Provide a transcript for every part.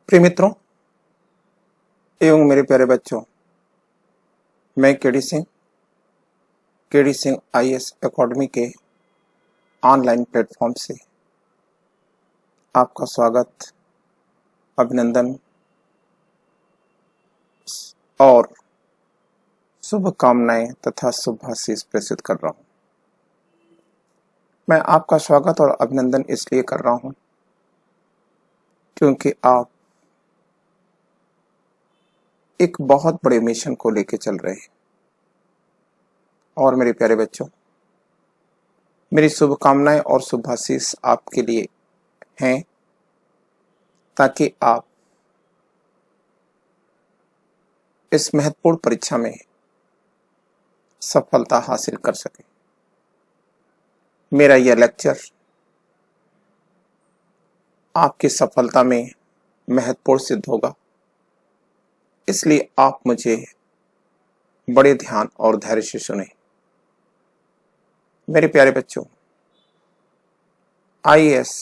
प्रिय मित्रों एवं मेरे प्यारे बच्चों, मैं केडी सिंह आईएएस एकेडमी के ऑनलाइन प्लेटफॉर्म से आपका स्वागत, अभिनंदन और शुभकामनाएं तथा शुभाशीष प्रेषित कर रहा हूं। मैं आपका स्वागत और अभिनंदन इसलिए कर रहा हूं क्योंकि आप एक बहुत बड़े मिशन को लेकर चल रहे हैं। और मेरे प्यारे बच्चों, मेरी शुभकामनाएं और शुभाशीष आपके लिए हैं ताकि आप इस महत्वपूर्ण परीक्षा में सफलता हासिल कर सकें। मेरा यह लेक्चर आपकी सफलता में महत्वपूर्ण सिद्ध होगा, इसलिए आप मुझे बड़े ध्यान और धैर्य से सुने। मेरे प्यारे बच्चों, आईएएस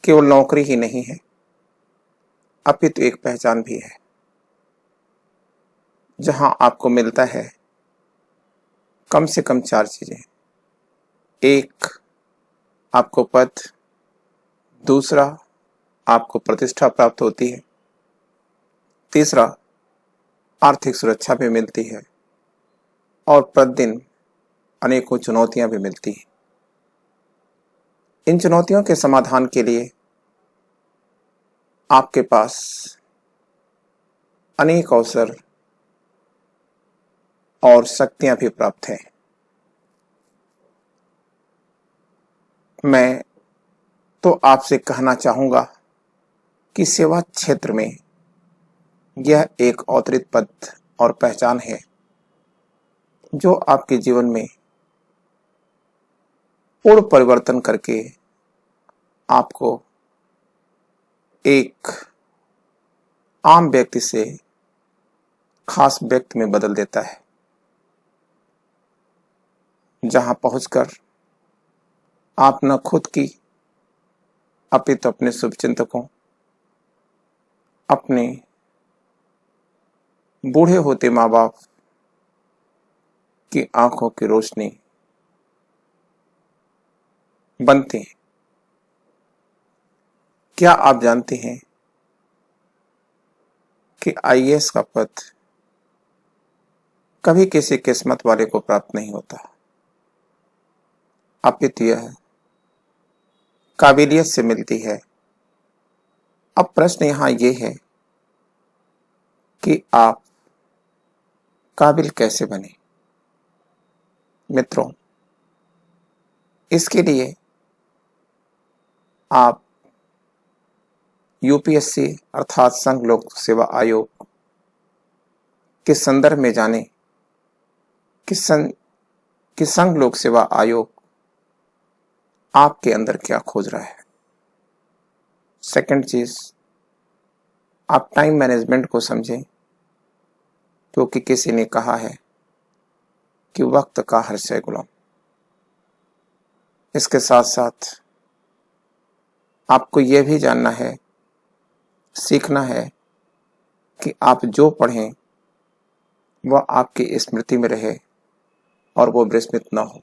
केवल नौकरी ही नहीं है, अपितु एक पहचान भी है, जहां आपको मिलता है कम से कम 4 चीजें। एक, आपको पद, दूसरा, आपको प्रतिष्ठा प्राप्त होती है, तीसरा, आर्थिक सुरक्षा भी मिलती है और प्रतिदिन अनेकों चुनौतियां भी मिलती हैं। इन चुनौतियों के समाधान के लिए आपके पास अनेक अवसर और शक्तियां भी प्राप्त हैं। मैं तो आपसे कहना चाहूंगा कि सेवा क्षेत्र में यह एक अवतरित पद और पहचान है जो आपके जीवन में पूर्ण परिवर्तन करके आपको एक आम व्यक्ति से खास व्यक्ति में बदल देता है, जहां पहुंचकर आप न खुद की अपितु अपने शुभचिंतकों, अपने बूढ़े होते माँ बाप की आंखों की रोशनी बनते हैं। क्या आप जानते हैं कि आईएएस का पद कभी किसी किस्मत वाले को प्राप्त नहीं होता, अपितु यह काबिलियत से मिलती है। अब प्रश्न यहां यह है कि आप काबिल कैसे बने। मित्रों, इसके लिए आप यूपीएससी अर्थात संघ लोक सेवा आयोग के संदर्भ में जाने कि संघ लोक सेवा आयोग आपके अंदर क्या खोज रहा है। सेकंड चीज, आप टाइम मैनेजमेंट को समझें, क्योंकि किसी ने कहा है कि वक्त का हर शय गुलाम। इसके साथ साथ आपको यह भी जानना है, सीखना है कि आप जो पढ़ें वह आपकी स्मृति में रहे और वो विस्मृत न हो।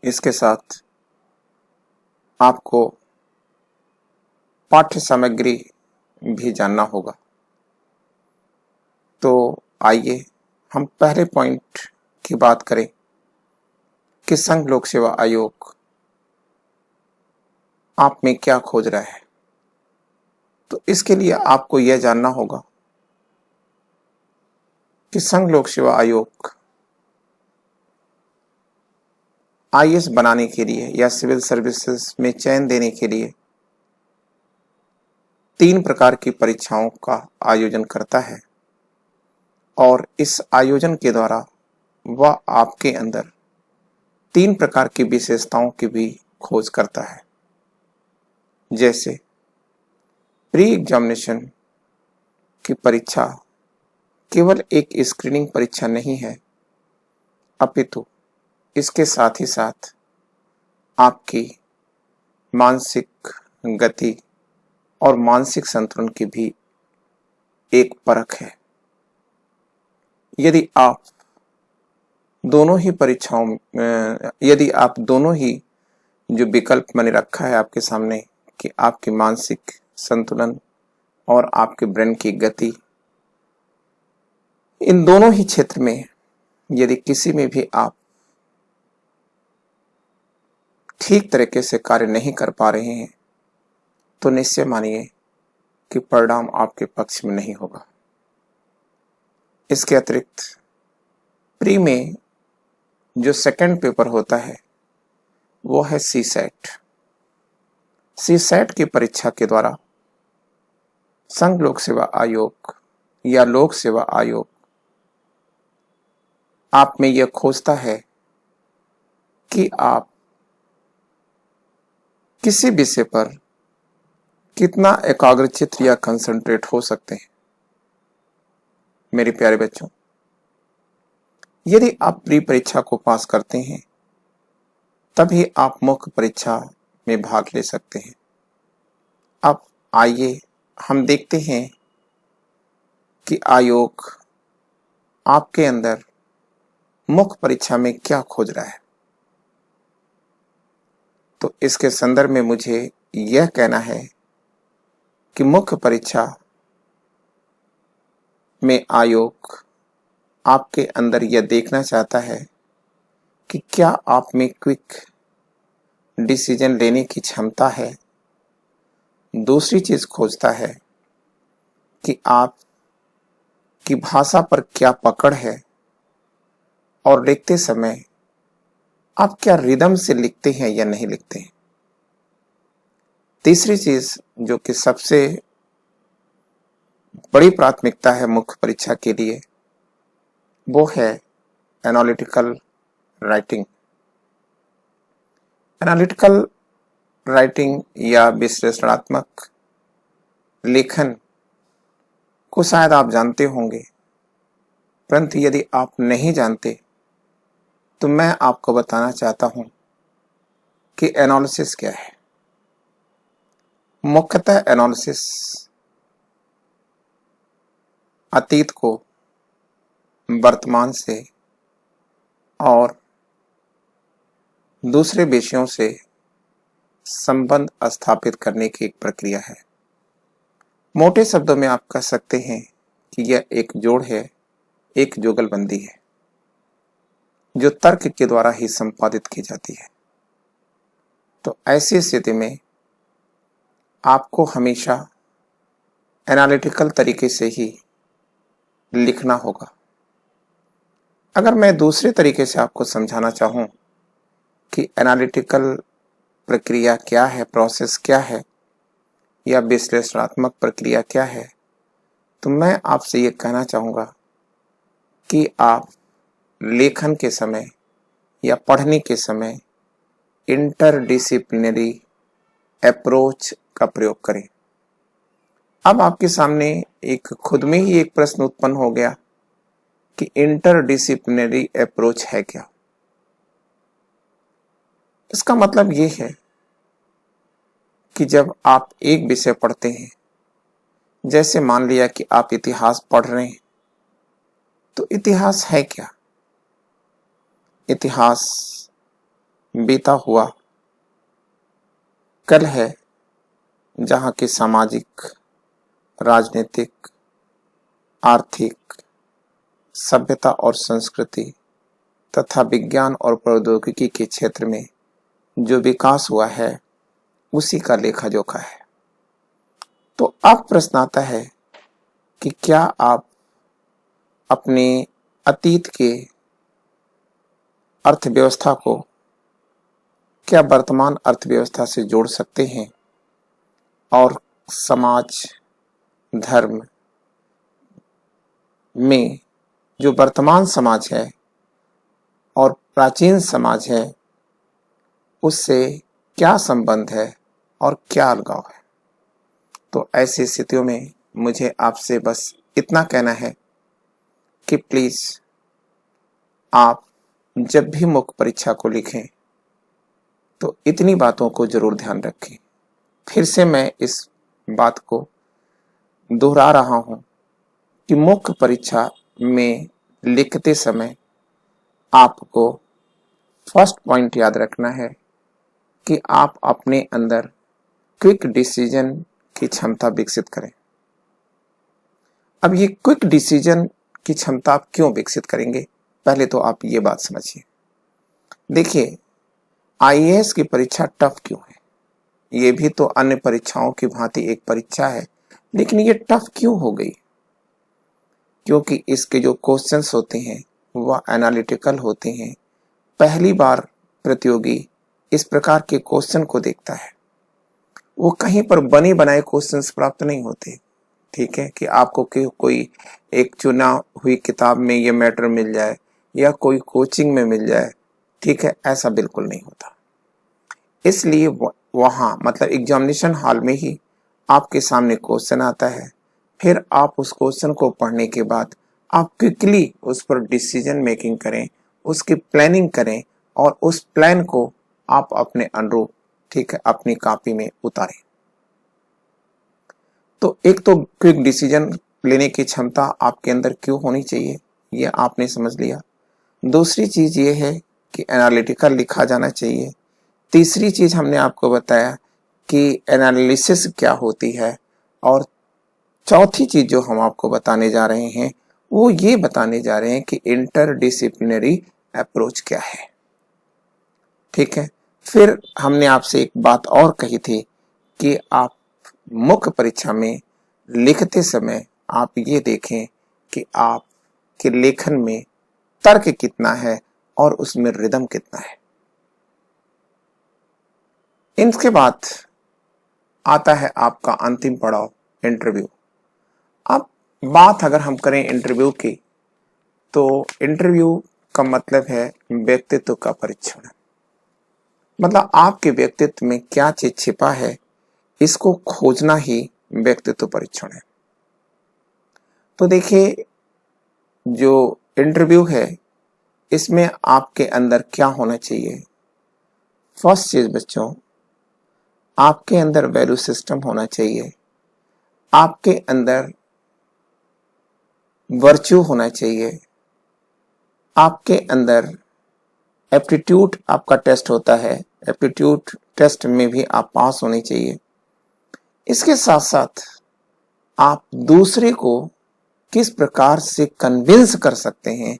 इसके साथ आपको पाठ्य सामग्री भी जानना होगा। तो आइए हम पहले पॉइंट की बात करें कि संघ लोक सेवा आयोग आप में क्या खोज रहा है। तो इसके लिए आपको यह जानना होगा कि संघ लोक सेवा आयोग आईएएस बनाने के लिए या सिविल सर्विसेज में चयन देने के लिए 3 प्रकार की परीक्षाओं का आयोजन करता है और इस आयोजन के द्वारा वह आपके अंदर 3 प्रकार की विशेषताओं की भी खोज करता है। जैसे प्री एग्जामिनेशन की परीक्षा केवल एक स्क्रीनिंग परीक्षा नहीं है, अपितु इसके साथ ही साथ आपकी मानसिक गति, और मानसिक संतुलन की भी एक परख है। यदि आप दोनों ही परीक्षाओं यदि आप दोनों ही जो विकल्प मैंने रखा है आपके सामने कि आपके मानसिक संतुलन और आपके ब्रेन की गति, इन दोनों ही क्षेत्र में यदि किसी में भी आप ठीक तरीके से कार्य नहीं कर पा रहे हैं तो निश्चय मानिए कि परिणाम आपके पक्ष में नहीं होगा। इसके अतिरिक्त प्री में जो सेकंड पेपर होता है वो है सीसैट। सीसैट की परीक्षा के द्वारा संघ लोक सेवा आयोग या लोक सेवा आयोग आप में यह खोजता है कि आप किसी विषय पर कितना एकाग्रचित्त या कंसंट्रेट हो सकते हैं। मेरे प्यारे बच्चों, यदि आप प्री परीक्षा को पास करते हैं तभी आप मुख्य परीक्षा में भाग ले सकते हैं। अब आइए हम देखते हैं कि आयोग आपके अंदर मुख्य परीक्षा में क्या खोज रहा है। तो इसके संदर्भ में मुझे यह कहना है कि मुख्य परीक्षा में आयोग आपके अंदर यह देखना चाहता है कि क्या आप में क्विक डिसीजन लेने की क्षमता है। दूसरी चीज खोजता है कि आप की भाषा पर क्या पकड़ है और लिखते समय आप क्या रिदम से लिखते हैं या नहीं लिखते हैं। तीसरी चीज जो कि सबसे बड़ी प्राथमिकता है मुख्य परीक्षा के लिए वो है एनालिटिकल राइटिंग। एनालिटिकल राइटिंग या विश्लेषणात्मक लेखन को शायद आप जानते होंगे, परंतु यदि आप नहीं जानते तो मैं आपको बताना चाहता हूं कि एनालिसिस क्या है। मुख्यतः एनालिसिस अतीत को वर्तमान से और दूसरे विषयों से संबंध स्थापित करने की एक प्रक्रिया है। मोटे शब्दों में आप कह सकते हैं कि यह एक जोड़ है, एक जुगलबंदी है जो तर्क के द्वारा ही संपादित की जाती है। तो ऐसी स्थिति में आपको हमेशा एनालिटिकल तरीके से ही लिखना होगा। अगर मैं दूसरे तरीके से आपको समझाना चाहूं कि एनालिटिकल प्रक्रिया क्या है, प्रोसेस क्या है या विश्लेषणात्मक प्रक्रिया क्या है, तो मैं आपसे ये कहना चाहूंगा कि आप लेखन के समय या पढ़ने के समय इंटरडिसिप्लिनरी अप्रोच का प्रयोग करें। अब आपके सामने एक खुद में ही एक प्रश्न उत्पन्न हो गया कि इंटरडिसिप्लिनरी अप्रोच है क्या। इसका मतलब ये है कि जब आप एक विषय पढ़ते हैं, जैसे मान लिया कि आप इतिहास पढ़ रहे हैं, तो इतिहास है क्या। इतिहास बीता हुआ कल है जहां की सामाजिक, राजनीतिक, आर्थिक, सभ्यता और संस्कृति तथा विज्ञान और प्रौद्योगिकी के क्षेत्र में जो विकास हुआ है उसी का लेखा जोखा है। तो अब प्रश्न आता है कि क्या आप अपने अतीत के अर्थव्यवस्था को क्या वर्तमान अर्थव्यवस्था से जोड़ सकते हैं और समाज, धर्म में जो वर्तमान समाज है और प्राचीन समाज है उससे क्या संबंध है और क्या अलगाव है। तो ऐसी स्थितियों में मुझे आपसे बस इतना कहना है कि प्लीज आप जब भी मुख्य परीक्षा को लिखें तो इतनी बातों को जरूर ध्यान रखें। फिर से मैं इस बात को दोहरा रहा हूं कि मुख्य परीक्षा में लिखते समय आपको फर्स्ट पॉइंट याद रखना है कि आप अपने अंदर क्विक डिसीजन की क्षमता विकसित करें। अब ये क्विक डिसीजन की क्षमता आप क्यों विकसित करेंगे, पहले तो आप ये बात समझिए। देखिए, आईएएस की परीक्षा टफ क्यों है? ये भी तो अन्य परीक्षाओं की भांति एक परीक्षा है, लेकिन ये टफ क्यों हो गई? क्योंकि इसके जो क्वेश्चंस होते हैं वह एनालिटिकल होते हैं। पहली बार प्रतियोगी इस प्रकार के क्वेश्चन को देखता है, वो कहीं पर बने बनाए क्वेश्चंस प्राप्त नहीं होते। ठीक है, कि आपको कोई एक चुना हुई किताब में ये मैटर मिल जाए या कोई कोचिंग में मिल जाए, ठीक है, ऐसा बिल्कुल नहीं होता। इसलिए वहां मतलब एग्जामिनेशन हॉल में ही आपके सामने क्वेश्चन आता है, फिर आप उस क्वेश्चन को पढ़ने के बाद आप क्विकली उस पर डिसीजन मेकिंग करें, उसकी प्लानिंग करें और उस प्लान को आप अपने अनुरूप, ठीक है, अपनी कॉपी में उतारें। तो एक तो क्विक डिसीजन लेने की क्षमता आपके अंदर क्यों होनी चाहिए, ये आपने समझ लिया। दूसरी चीज ये है कि एनालिटिकल लिखा जाना चाहिए। तीसरी चीज हमने आपको बताया कि एनालिसिस क्या होती है, और चौथी चीज जो हम आपको बताने जा रहे हैं वो ये बताने जा रहे हैं कि इंटरडिसिप्लिनरी अप्रोच क्या है। ठीक है, फिर हमने आपसे एक बात और कही थी कि आप मुख्य परीक्षा में लिखते समय आप ये देखें कि आपके लेखन में तर्क कितना है और उसमें रिदम कितना है। इसके बाद आता है आपका अंतिम पड़ाव, इंटरव्यू। अब बात अगर हम करें इंटरव्यू की, तो इंटरव्यू का मतलब है व्यक्तित्व का परीक्षण। मतलब आपके व्यक्तित्व में क्या चीज छिपा है, इसको खोजना ही व्यक्तित्व परीक्षण है। तो देखिए, जो इंटरव्यू है इसमें आपके अंदर क्या होना चाहिए? फर्स्ट चीज बच्चों, आपके अंदर वैल्यू सिस्टम होना चाहिए, आपके अंदर वर्च्यू होना चाहिए, आपके अंदर एप्टीट्यूड आपका टेस्ट होता है, एप्टीट्यूड टेस्ट में भी आप पास होने चाहिए। इसके साथ साथ आप दूसरे को किस प्रकार से कन्विंस कर सकते हैं,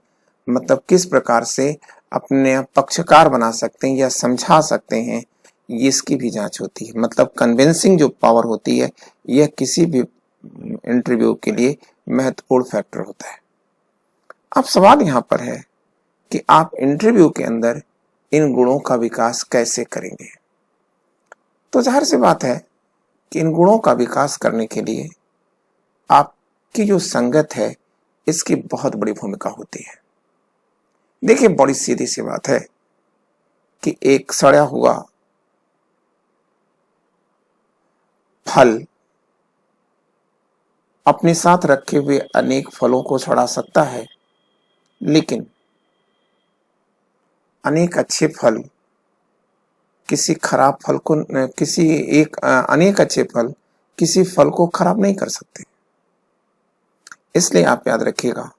मतलब किस प्रकार से अपने पक्षकार बना सकते हैं या समझा सकते हैं, इसकी भी जांच होती है। मतलब कन्विंसिंग जो पावर होती है, यह किसी भी इंटरव्यू के लिए महत्वपूर्ण फैक्टर होता है। अब सवाल यहां पर है कि आप इंटरव्यू के अंदर इन गुणों का विकास कैसे करेंगे। तो जाहिर सी बात है कि इन गुणों का विकास करने के लिए आपकी जो संगत है इसकी बहुत बड़ी भूमिका होती है। देखिए, बड़ी सीधी सी बात है कि एक सड़ा हुआ फल अपने साथ रखे हुए अनेक फलों को छुड़ा सकता है, लेकिन अनेक अच्छे फल किसी खराब फल को अनेक अच्छे फल किसी फल को खराब नहीं कर सकते। इसलिए आप याद रखिएगा,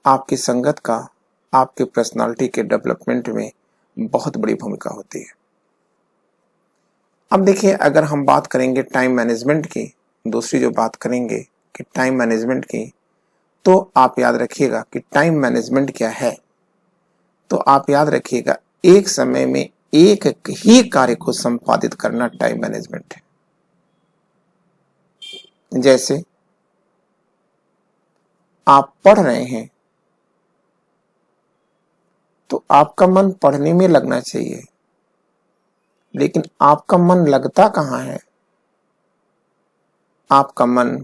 आपकी संगत का आपके पर्सनालिटी के डेवलपमेंट में बहुत बड़ी भूमिका होती है। अब देखिए, अगर हम बात करेंगे टाइम मैनेजमेंट की, दूसरी जो बात करेंगे कि टाइम मैनेजमेंट की, तो आप याद रखिएगा कि टाइम मैनेजमेंट क्या है। तो आप याद रखिएगा, एक समय में एक ही कार्य को संपादित करना टाइम मैनेजमेंट है। जैसे आप पढ़ रहे हैं तो आपका मन पढ़ने में लगना चाहिए, लेकिन आपका मन लगता कहाँ है? आपका मन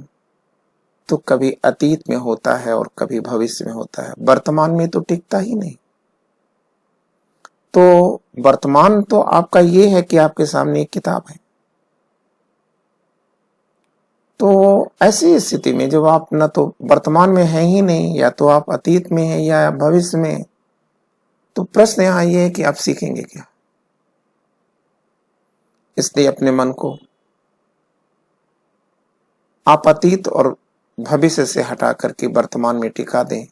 तो कभी अतीत में होता है और कभी भविष्य में होता है, वर्तमान में तो टिकता ही नहीं। तो वर्तमान तो आपका ये है कि आपके सामने एक किताब है। तो ऐसी स्थिति में जब आप न तो वर्तमान में है ही नहीं, या तो आप अतीत में है या भविष्य में, तो प्रश्न यहाँ ये है कि आप सीखेंगे क्या। इसलिए अपने मन को आप अतीत और भविष्य से हटा करके वर्तमान में टिका दें।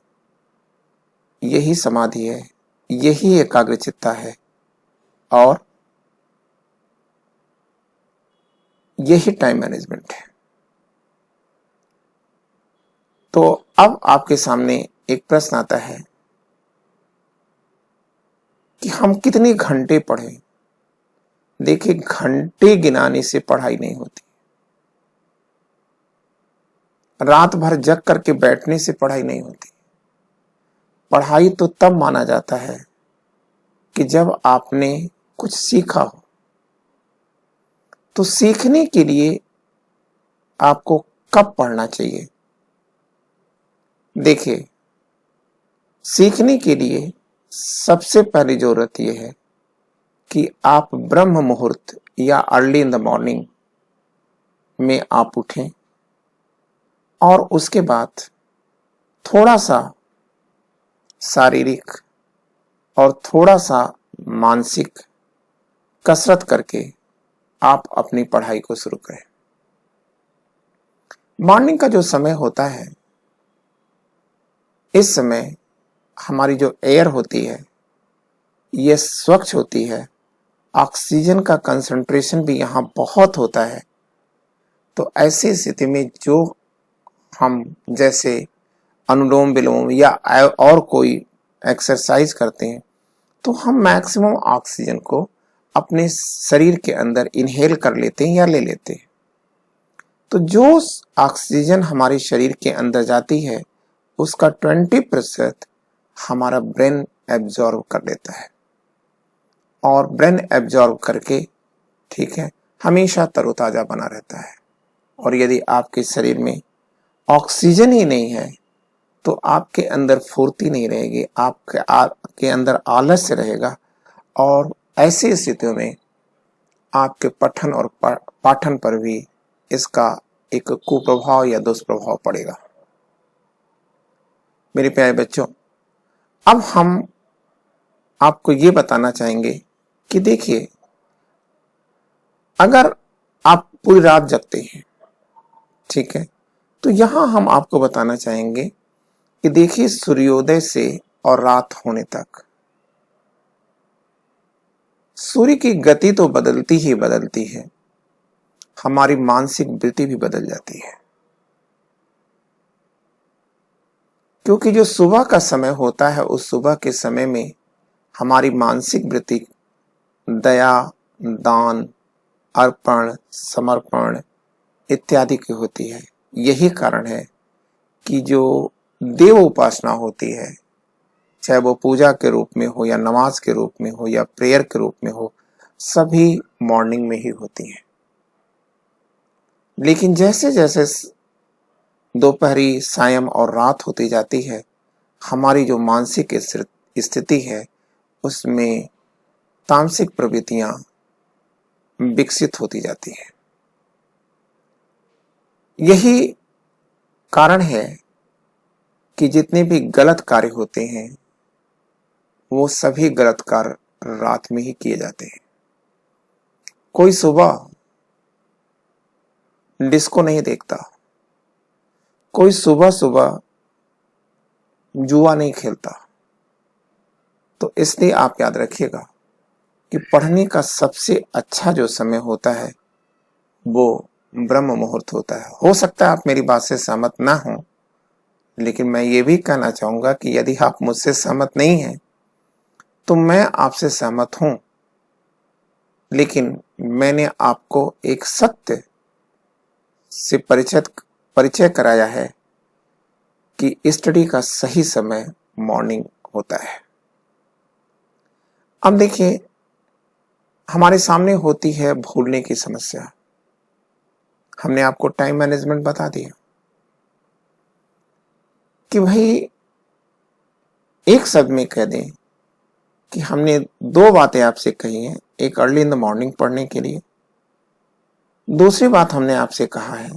यही समाधि है, यही एकाग्रचित्ता है और यही टाइम मैनेजमेंट है। तो अब आपके सामने एक प्रश्न आता है कि हम कितने घंटे पढ़ें। देखिए, घंटे गिनाने से पढ़ाई नहीं होती, रात भर जग करके बैठने से पढ़ाई नहीं होती। पढ़ाई तो तब माना जाता है कि जब आपने कुछ सीखा हो। तो सीखने के लिए आपको कब पढ़ना चाहिए? देखिए, सीखने के लिए सबसे पहली जरूरत यह है कि आप ब्रह्म मुहूर्त या अर्ली इन द मॉर्निंग में आप उठें और उसके बाद थोड़ा सा शारीरिक और थोड़ा सा मानसिक कसरत करके आप अपनी पढ़ाई को शुरू करें। मॉर्निंग का जो समय होता है, इस समय हमारी जो एयर होती है ये स्वच्छ होती है, ऑक्सीजन का कंसंट्रेशन भी यहाँ बहुत होता है। तो ऐसी स्थिति में जो हम जैसे अनुलोम विलोम या और कोई एक्सरसाइज करते हैं तो हम मैक्सिमम ऑक्सीजन को अपने शरीर के अंदर इनहेल कर लेते हैं या ले लेते हैं। तो जो ऑक्सीजन हमारे शरीर के अंदर जाती है उसका 20% हमारा ब्रेन एब्जॉर्ब कर लेता है और ब्रेन एब्जॉर्ब करके, ठीक है, हमेशा तरोताजा बना रहता है। और यदि आपके शरीर में ऑक्सीजन ही नहीं है तो आपके अंदर फुर्ती नहीं रहेगी, आपके अंदर आलस्य रहेगा और ऐसी स्थितियों में आपके पठन और पाठन पर भी इसका एक कुप्रभाव या दुष्प्रभाव पड़ेगा। मेरे प्यारे बच्चों, अब हम आपको ये बताना चाहेंगे कि देखिए, अगर आप पूरी रात जगते हैं, ठीक है, तो यहां हम आपको बताना चाहेंगे कि देखिए, सूर्योदय से और रात होने तक सूर्य की गति तो बदलती ही बदलती है, हमारी मानसिक वृत्ति भी बदल जाती है। क्योंकि जो सुबह का समय होता है, उस सुबह के समय में हमारी मानसिक वृत्ति दया, दान, अर्पण, समर्पण इत्यादि की होती है। यही कारण है कि जो देव उपासना होती है, चाहे वो पूजा के रूप में हो या नमाज के रूप में हो या प्रेयर के रूप में हो, सभी मॉर्निंग में ही होती हैं। लेकिन जैसे जैसे दोपहरी, सायं और रात होती जाती है, हमारी जो मानसिक स्थिति है उसमें तामसिक प्रवृत्तियां विकसित होती जाती हैं। यही कारण है कि जितने भी गलत कार्य होते हैं वो सभी गलत कार्य रात में ही किए जाते हैं। कोई सुबह डिस्को नहीं देखता, कोई सुबह सुबह जुआ नहीं खेलता। तो इसलिए आप याद रखिएगा कि पढ़ने का सबसे अच्छा जो समय होता है वो ब्रह्म मुहूर्त होता है। हो सकता है आप मेरी बात से सहमत ना हो, लेकिन मैं ये भी कहना चाहूंगा कि यदि आप मुझसे सहमत नहीं हैं तो मैं आपसे सहमत हूं, लेकिन मैंने आपको एक सत्य से परिचय कराया है कि स्टडी का सही समय मॉर्निंग होता है। अब देखिए, हमारे सामने होती है भूलने की समस्या। हमने आपको टाइम मैनेजमेंट बता दिया कि भाई एक शब्द में कह दें कि हमने 2 बातें आपसे कही हैं। एक अर्ली इन द मॉर्निंग पढ़ने के लिए, दूसरी बात हमने आपसे कहा है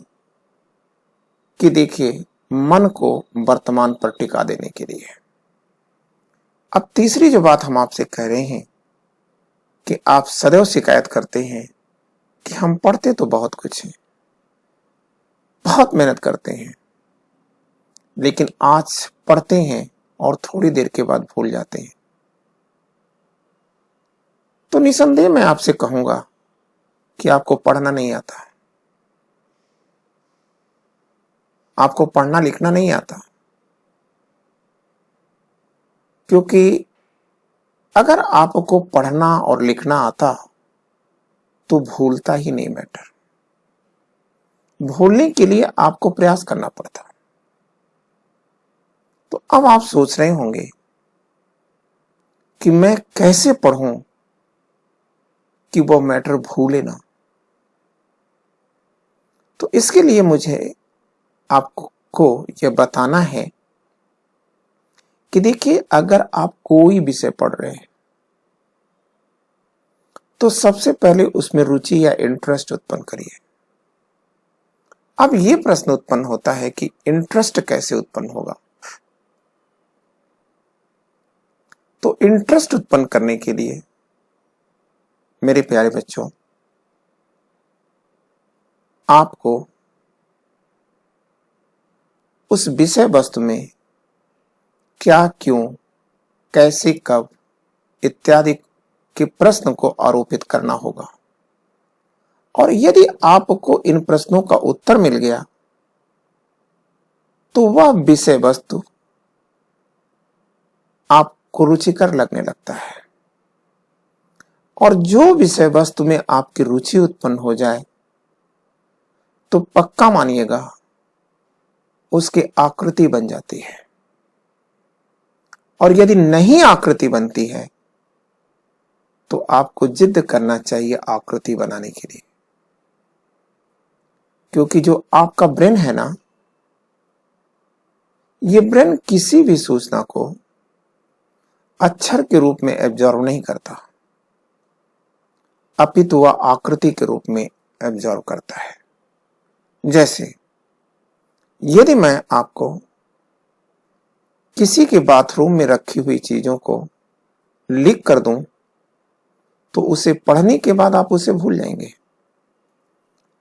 कि देखिए, मन को वर्तमान पर टिका देने के लिए। अब तीसरी जो बात हम आपसे कह रहे हैं कि आप सदैव शिकायत करते हैं कि हम पढ़ते तो बहुत कुछ हैं, बहुत मेहनत करते हैं, लेकिन आज पढ़ते हैं और थोड़ी देर के बाद भूल जाते हैं। तो निसंदेह मैं आपसे कहूंगा कि आपको पढ़ना नहीं आता, आपको पढ़ना लिखना नहीं आता, क्योंकि अगर आपको पढ़ना और लिखना आता तो भूलता ही नहीं मैटर। भूलने के लिए आपको प्रयास करना पड़ता। तो अब आप सोच रहे होंगे कि मैं कैसे पढ़ूं कि वो मैटर भूले ना। तो इसके लिए मुझे आपको यह बताना है कि देखिए, अगर आप कोई विषय पढ़ रहे हैं तो सबसे पहले उसमें रुचि या इंटरेस्ट उत्पन्न करिए। अब यह प्रश्न उत्पन्न होता है कि इंटरेस्ट कैसे उत्पन्न होगा। तो इंटरेस्ट उत्पन्न करने के लिए मेरे प्यारे बच्चों, आपको उस विषय वस्तु में क्या, क्यों, कैसे, कब इत्यादि के प्रश्न को आरोपित करना होगा। और यदि आपको इन प्रश्नों का उत्तर मिल गया तो वह विषय वस्तु आपको रुचिकर लगने लगता है। और जो विषय वस्तु में आपकी रुचि उत्पन्न हो जाए तो पक्का मानिएगा उसकी आकृति बन जाती है। और यदि नहीं आकृति बनती है तो आपको जिद करना चाहिए आकृति बनाने के लिए, क्योंकि जो आपका ब्रेन है ना, ये ब्रेन किसी भी सूचना को अक्षर के रूप में एब्जॉर्व नहीं करता, अपितु वह आकृति के रूप में एब्जॉर्व करता है। जैसे यदि मैं आपको किसी के बाथरूम में रखी हुई चीजों को लिख कर दूं तो उसे पढ़ने के बाद आप उसे भूल जाएंगे।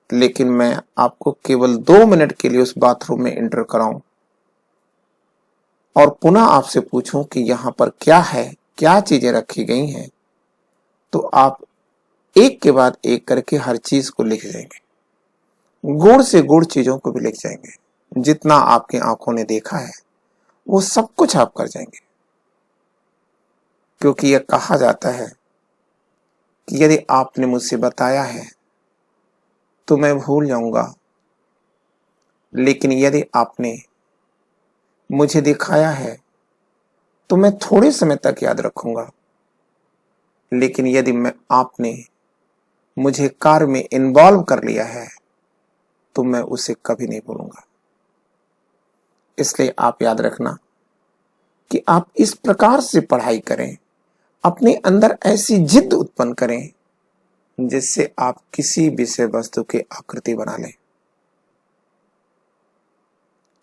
लेकिन मैं आपको केवल 2 मिनट के लिए उस बाथरूम में एंटर कराऊं और पुनः आपसे पूछूं कि यहां पर क्या है, क्या चीजें रखी गई हैं, तो आप एक के बाद एक करके हर चीज को लिख जाएंगे। गुण से गुण चीजों को भी लिख जाएंगे। जितना आपकी आंखों ने देखा है वो सब कुछ आप कर जाएंगे। क्योंकि यह कहा जाता है कि यदि आपने मुझसे बताया है तो मैं भूल जाऊंगा, लेकिन यदि आपने मुझे दिखाया है तो मैं थोड़े समय तक याद रखूंगा, लेकिन यदि आपने मुझे कार्य में इन्वॉल्व कर लिया है तो मैं उसे कभी नहीं भूलूंगा। इसलिए आप याद रखना कि आप इस प्रकार से पढ़ाई करें, अपने अंदर ऐसी जिद उत्पन्न करें जिससे आप किसी विषय वस्तु की आकृति बना लें।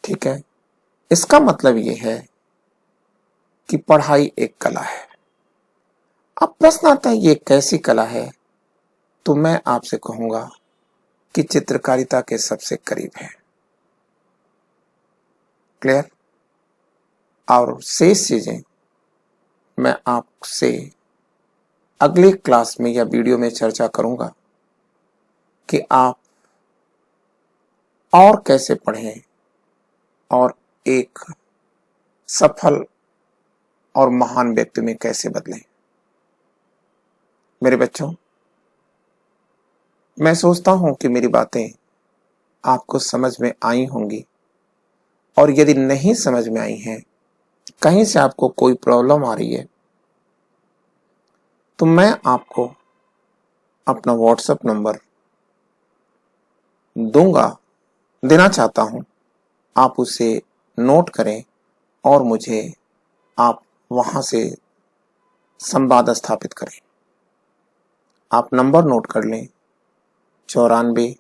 ठीक है, इसका मतलब यह है कि पढ़ाई एक कला है। अब प्रश्न आता है ये कैसी कला है, तो मैं आपसे कहूंगा कि चित्रकारिता के सबसे करीब है। क्लियर? और शेष चीजें मैं आपसे अगले क्लास में या वीडियो में चर्चा करूंगा कि आप और कैसे पढ़ें और एक सफल और महान व्यक्ति में कैसे बदलें। मेरे बच्चों, मैं सोचता हूं कि मेरी बातें आपको समझ में आई होंगी, और यदि नहीं समझ में आई हैं, कहीं से आपको कोई प्रॉब्लम आ रही है, तो मैं आपको अपना व्हाट्सएप नंबर देना चाहता हूं। आप उसे नोट करें और मुझे आप वहां से संवाद स्थापित करें। आप नंबर नोट कर लें, 94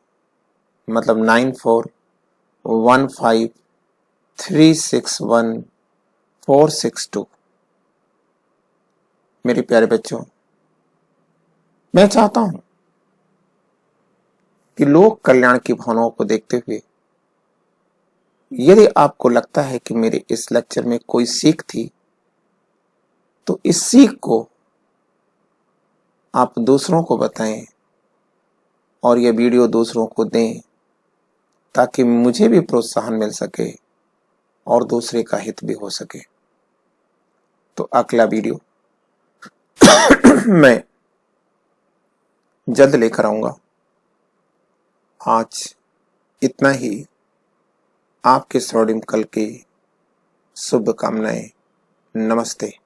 मतलब 9415361462। मेरे प्यारे बच्चों, मैं चाहता हूं कि लोक कल्याण की भावनाओं को देखते हुए यदि आपको लगता है कि मेरे इस लेक्चर में कोई सीख थी, तो इस सीख को आप दूसरों को बताएं और यह वीडियो दूसरों को दें, ताकि मुझे भी प्रोत्साहन मिल सके और दूसरे का हित भी हो सके। तो अगला वीडियो मैं जल्द लेकर आऊंगा। आज इतना ही। आपके स्वर्णिम कल की शुभकामनाएं। नमस्ते।